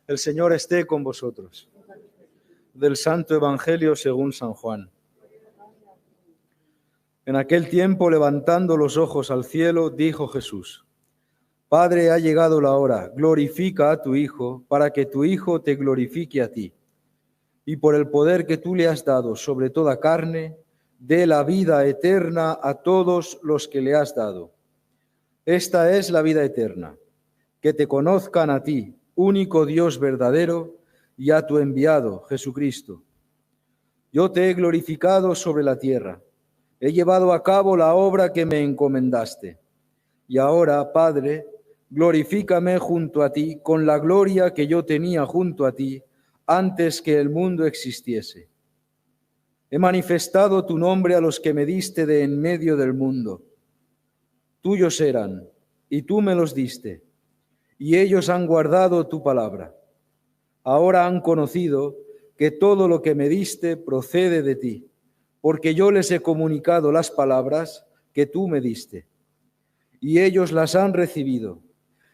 El Señor esté con vosotros. Del Santo Evangelio según San Juan. En aquel tiempo, levantando los ojos al cielo, dijo Jesús: Padre, ha llegado la hora, glorifica a tu Hijo, para que tu Hijo te glorifique a ti. Y por el poder que tú le has dado sobre toda carne, dé la vida eterna a todos los que le has dado. Esta es la vida eterna, que te conozcan a ti, único Dios verdadero, y a tu enviado, Jesucristo. Yo te he glorificado sobre la tierra, he llevado a cabo la obra que me encomendaste. Y ahora, Padre, glorifícame junto a ti con la gloria que yo tenía junto a ti antes que el mundo existiese. He manifestado tu nombre a los que me diste de en medio del mundo. Tuyos eran, y tú me los diste, y ellos han guardado tu palabra. Ahora han conocido que todo lo que me diste procede de ti, porque yo les he comunicado las palabras que tú me diste. Y ellos las han recibido,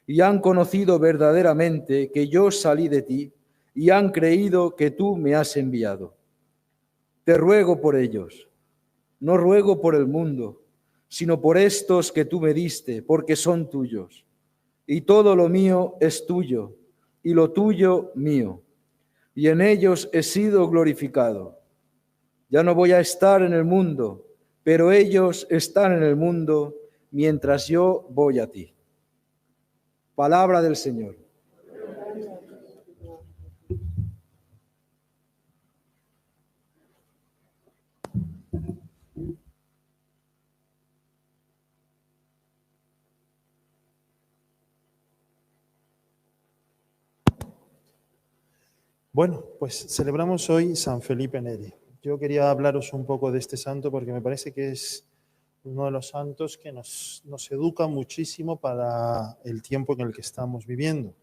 y han conocido verdaderamente que yo salí de ti, y han creído que tú me has enviado. Te ruego por ellos, no ruego por el mundo, sino por estos que tú me diste, porque son tuyos. Y todo lo mío es tuyo, y lo tuyo mío. Y en ellos he sido glorificado. Ya no voy a estar en el mundo, pero ellos están en el mundo mientras yo voy a ti. Palabra del Señor. Bueno, pues celebramos hoy San Felipe Neri. Yo quería hablaros un poco de este santo porque me parece que es uno de los santos que nos educa muchísimo para el tiempo en el que estamos viviendo.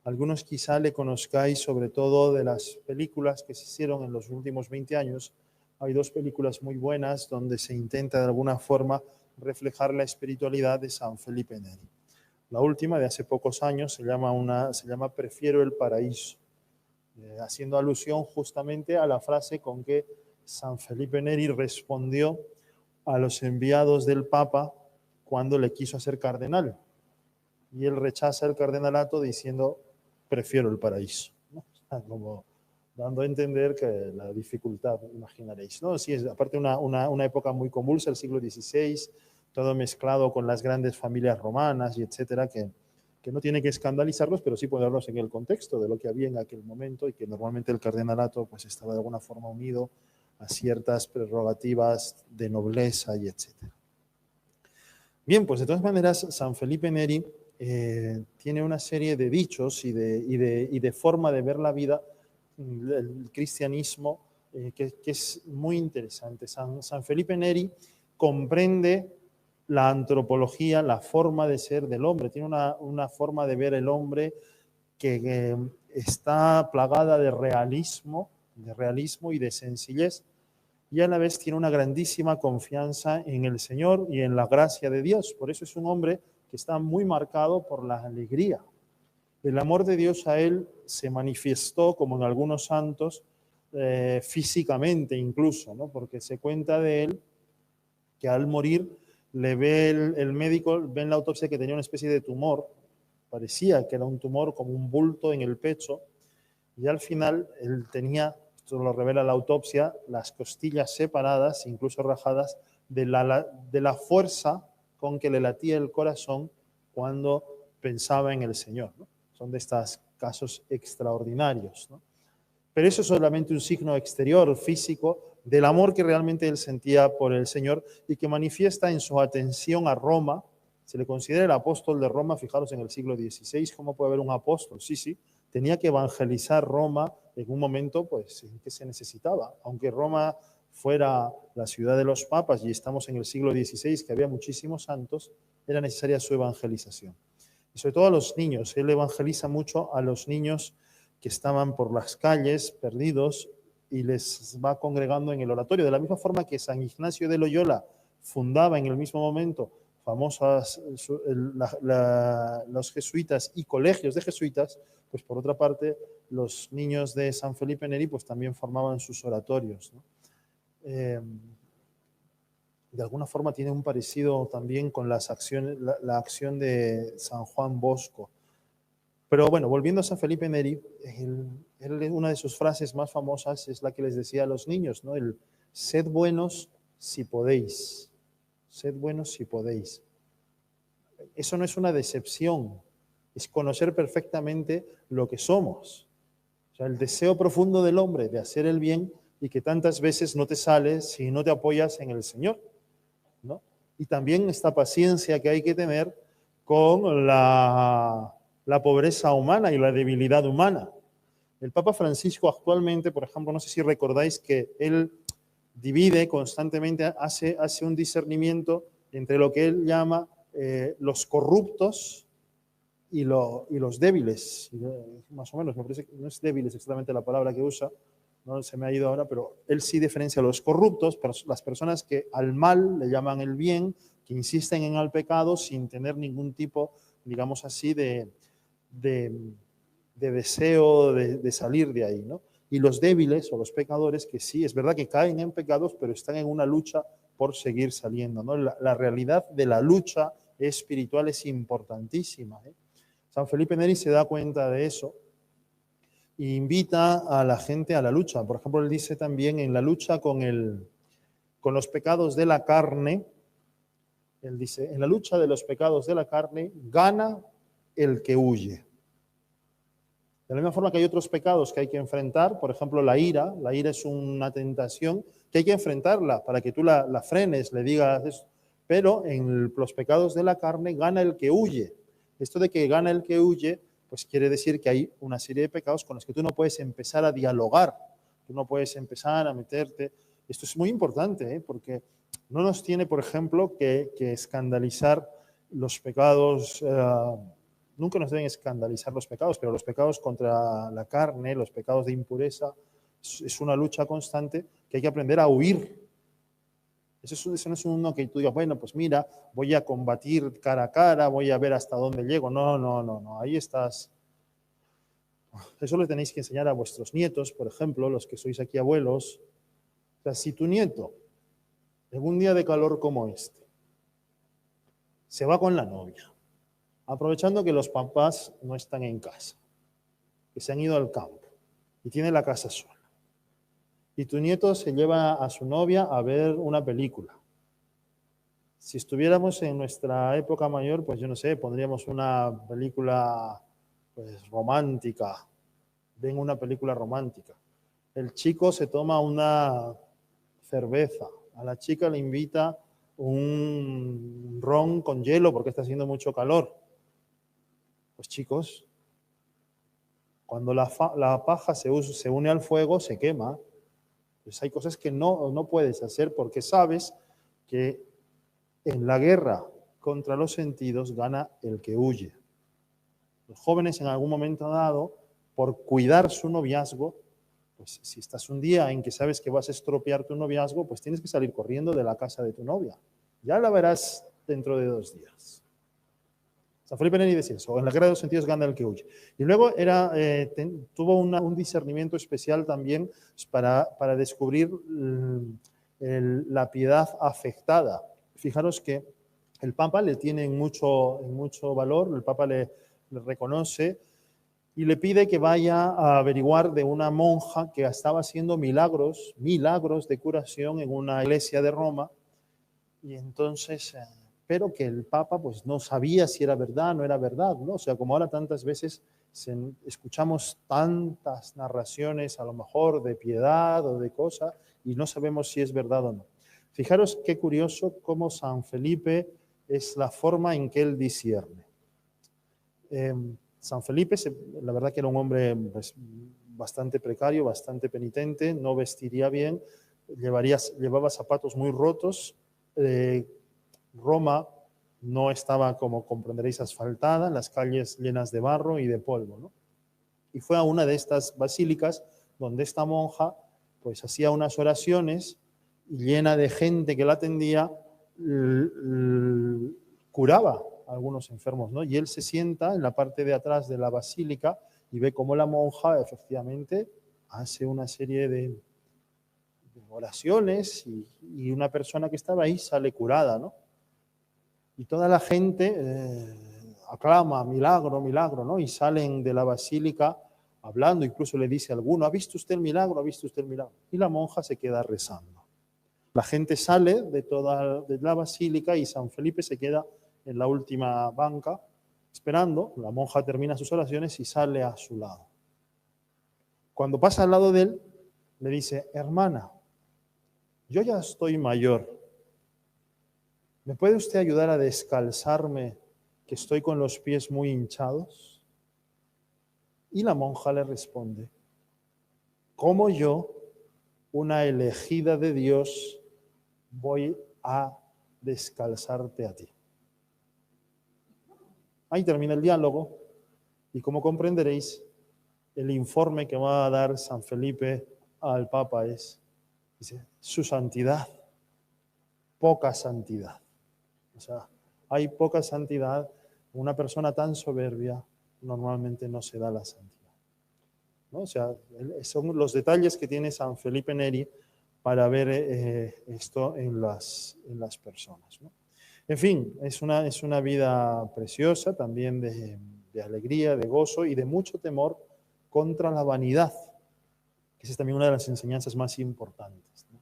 Algunos quizá le conozcáis sobre todo de las películas que se hicieron en los últimos 20 años. Hay dos películas muy buenas donde se intenta de alguna forma reflejar la espiritualidad de San Felipe Neri. La última, de hace pocos años, se llama Prefiero el paraíso, haciendo alusión justamente a la frase con que San Felipe Neri respondió a los enviados del Papa cuando le quiso hacer cardenal. Y él rechaza el cardenalato diciendo, prefiero el paraíso, ¿no? Como dando a entender que la dificultad, imaginaréis, ¿no? Sí, es aparte una época muy convulsa, el siglo XVI, todo mezclado con las grandes familias romanas y etcétera, que no tiene que escandalizarlos, pero sí ponerlos en el contexto de lo que había en aquel momento y que normalmente el cardenalato pues estaba de alguna forma unido a ciertas prerrogativas de nobleza y etcétera. Bien, pues de todas maneras, San Felipe Neri tiene una serie de dichos y de forma de ver la vida, el cristianismo, que es muy interesante. San Felipe Neri comprende la antropología, la forma de ser del hombre. Tiene una forma de ver el hombre que está plagada de realismo y de sencillez, y a la vez tiene una grandísima confianza en el Señor y en la gracia de Dios. Por eso es un hombre que está muy marcado por la alegría. El amor de Dios a él se manifestó, como en algunos santos, físicamente incluso, ¿no? Porque se cuenta de él que al morir le ve el médico, ve en la autopsia que tenía una especie de tumor, parecía que era un tumor como un bulto en el pecho, y al final él tenía, esto lo revela la autopsia, las costillas separadas, incluso rajadas, de la fuerza con que le latía el corazón cuando pensaba en el Señor, ¿no? Son de estos casos extraordinarios, ¿no? Pero eso es solamente un signo exterior, físico, del amor que realmente él sentía por el Señor y que manifiesta en su atención a Roma. Se le considera el apóstol de Roma, fijaros en el siglo XVI, ¿cómo puede haber un apóstol? Sí, tenía que evangelizar Roma en un momento pues, en que se necesitaba. Aunque Roma fuera la ciudad de los papas y estamos en el siglo XVI, que había muchísimos santos, era necesaria su evangelización. Y sobre todo a los niños. Él evangeliza mucho a los niños que estaban por las calles perdidos y les va congregando en el oratorio. De la misma forma que San Ignacio de Loyola fundaba en el mismo momento famosas, los jesuitas y colegios de jesuitas, pues por otra parte, los niños de San Felipe Neri pues también formaban sus oratorios, ¿no? De alguna forma tiene un parecido también con las acciones, la acción de San Juan Bosco. Pero bueno, volviendo a San Felipe Neri, una de sus frases más famosas es la que les decía a los niños, ¿no? El sed buenos si podéis. Sed buenos si podéis. Eso no es una decepción, es conocer perfectamente lo que somos. O sea, el deseo profundo del hombre de hacer el bien y que tantas veces no te sale si no te apoyas en el Señor, ¿no? Y también esta paciencia que hay que tener con la pobreza humana y la debilidad humana. El Papa Francisco actualmente, por ejemplo, no sé si recordáis que él divide constantemente, hace un discernimiento entre lo que él llama los corruptos y los débiles. Más o menos, me parece que no es débiles exactamente la palabra que usa, no se me ha ido ahora, pero él sí diferencia a los corruptos, las personas que al mal le llaman el bien, que insisten en el pecado sin tener ningún tipo, digamos así, de deseo de salir de ahí, ¿no? Y los débiles o los pecadores que sí, es verdad que caen en pecados, pero están en una lucha por seguir saliendo, ¿no? La realidad de la lucha espiritual es importantísima, ¿eh? San Felipe Neri se da cuenta de eso e invita a la gente a la lucha. Por ejemplo, él dice también en la lucha con los pecados de la carne, él dice, en la lucha de los pecados de la carne, gana el que huye. De la misma forma que hay otros pecados que hay que enfrentar, por ejemplo, la ira es una tentación que hay que enfrentarla para que tú la frenes, le digas eso. Pero en los pecados de la carne gana el que huye. Esto de que gana el que huye, pues quiere decir que hay una serie de pecados con los que tú no puedes empezar a dialogar, tú no puedes empezar a meterte. Esto es muy importante, ¿eh? Porque no nos tiene, por ejemplo, que escandalizar los pecados. Nunca nos deben escandalizar los pecados, pero los pecados contra la carne, los pecados de impureza, es una lucha constante que hay que aprender a huir. Eso no es uno que tú digas, bueno, pues mira, voy a combatir cara a cara, voy a ver hasta dónde llego. No, ahí estás. Eso le tenéis que enseñar a vuestros nietos, por ejemplo, los que sois aquí abuelos. O sea, si tu nieto, en un día de calor como este, se va con la novia, aprovechando que los papás no están en casa, que se han ido al campo y tiene la casa sola, y tu nieto se lleva a su novia a ver una película. Si estuviéramos en nuestra época mayor, pues yo no sé, pondríamos una película pues, romántica. Ven una película romántica. El chico se toma una cerveza. A la chica le invita un ron con hielo porque está haciendo mucho calor. Pues chicos, cuando la paja se une al fuego, se quema. Pues hay cosas que no puedes hacer porque sabes que en la guerra contra los sentidos gana el que huye. Los jóvenes en algún momento dado, por cuidar su noviazgo, pues si estás un día en que sabes que vas a estropear tu noviazgo, pues tienes que salir corriendo de la casa de tu novia. Ya la verás dentro de 2 días. San Felipe Neri decía eso, en la guerra de los sentidos gana el que huye. Y luego tuvo un discernimiento especial también para descubrir la piedad afectada. Fijaros que el Papa le tiene en mucho valor, el Papa le reconoce y le pide que vaya a averiguar de una monja que estaba haciendo milagros de curación en una iglesia de Roma, y entonces, pero que el Papa pues no sabía si era verdad o no era verdad, ¿no? O sea, como ahora tantas veces escuchamos tantas narraciones a lo mejor de piedad o de cosas y no sabemos si es verdad o no. Fijaros qué curioso cómo San Felipe es la forma en que él discierne. San Felipe, la verdad que era un hombre pues, bastante precario, bastante penitente, no vestiría bien, llevaba zapatos muy rotos. Roma no estaba, como comprenderéis, asfaltada, las calles llenas de barro y de polvo, ¿no? Y fue a una de estas basílicas donde esta monja pues hacía unas oraciones y llena de gente que la atendía, curaba a algunos enfermos, ¿no? Y él se sienta en la parte de atrás de la basílica y ve cómo la monja efectivamente hace una serie de oraciones y una persona que estaba ahí sale curada, ¿no? Y toda la gente aclama, milagro, milagro, ¿no? Y salen de la basílica hablando, incluso le dice a alguno, ¿ha visto usted el milagro? ¿Ha visto usted el milagro? Y la monja se queda rezando. La gente sale de la basílica y San Felipe se queda en la última banca esperando. La monja termina sus oraciones y sale a su lado. Cuando pasa al lado de él, le dice, hermana, yo ya estoy mayor. ¿Me puede usted ayudar a descalzarme, que estoy con los pies muy hinchados? Y la monja le responde, ¿cómo yo, una elegida de Dios, voy a descalzarte a ti? Ahí termina el diálogo y como comprenderéis, el informe que va a dar San Felipe al Papa es, dice, su santidad, poca santidad. O sea, hay poca santidad. Una persona tan soberbia normalmente no se da la santidad, ¿no? O sea, son los detalles que tiene San Felipe Neri para ver esto en las personas, ¿no? En fin, es una vida preciosa, también de alegría, de gozo y de mucho temor contra la vanidad, que esa es también una de las enseñanzas más importantes, ¿no?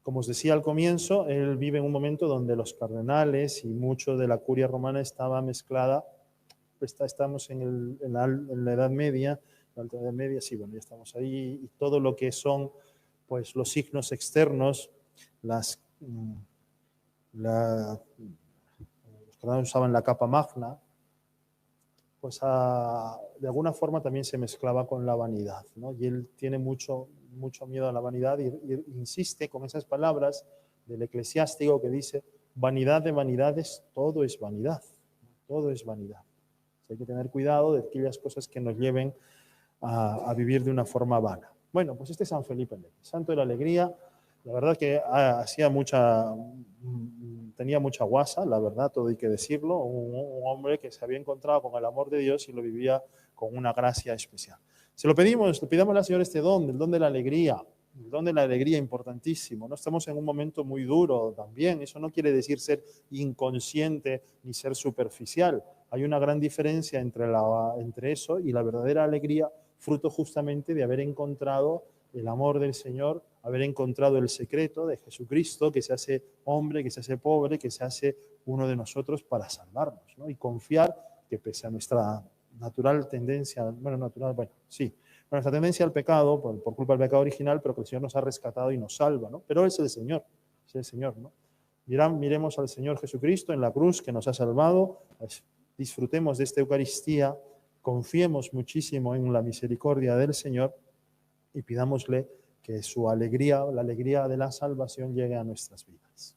Como os decía al comienzo, él vive en un momento donde los cardenales y mucho de la curia romana estaba mezclada. Estamos en la Edad Media, la Alta Edad Media, sí, bueno, ya estamos ahí, y todo lo que son pues, los signos externos, los cardenales usaban la capa magna, pues de alguna forma también se mezclaba con la vanidad, ¿no? Y él tiene mucho miedo a la vanidad y insiste con esas palabras del eclesiástico que dice, vanidad de vanidades, todo es vanidad, todo es vanidad. Hay que tener cuidado de aquellas cosas que nos lleven a vivir de una forma vana. Bueno, pues este es San Felipe Neri, santo de la alegría. La verdad que tenía mucha guasa, la verdad, todo hay que decirlo. Un hombre que se había encontrado con el amor de Dios y lo vivía con una gracia especial. Se lo pedimos, le pidamos al Señor este don, el don de la alegría. El don de la alegría, importantísimo. No estamos en un momento muy duro también. Eso no quiere decir ser inconsciente ni ser superficial. Hay una gran diferencia entre eso y la verdadera alegría, fruto justamente de haber encontrado el amor del Señor, haber encontrado el secreto de Jesucristo, que se hace hombre, que se hace pobre, que se hace uno de nosotros para salvarnos, ¿no? Y confiar que pese a nuestra natural tendencia, nuestra tendencia al pecado, por culpa del pecado original, pero que el Señor nos ha rescatado y nos salva, ¿no? Pero es el Señor, ¿no? Miremos al Señor Jesucristo en la cruz que nos ha salvado, pues, disfrutemos de esta Eucaristía, confiemos muchísimo en la misericordia del Señor y pidámosle que su alegría, la alegría de la salvación, llegue a nuestras vidas.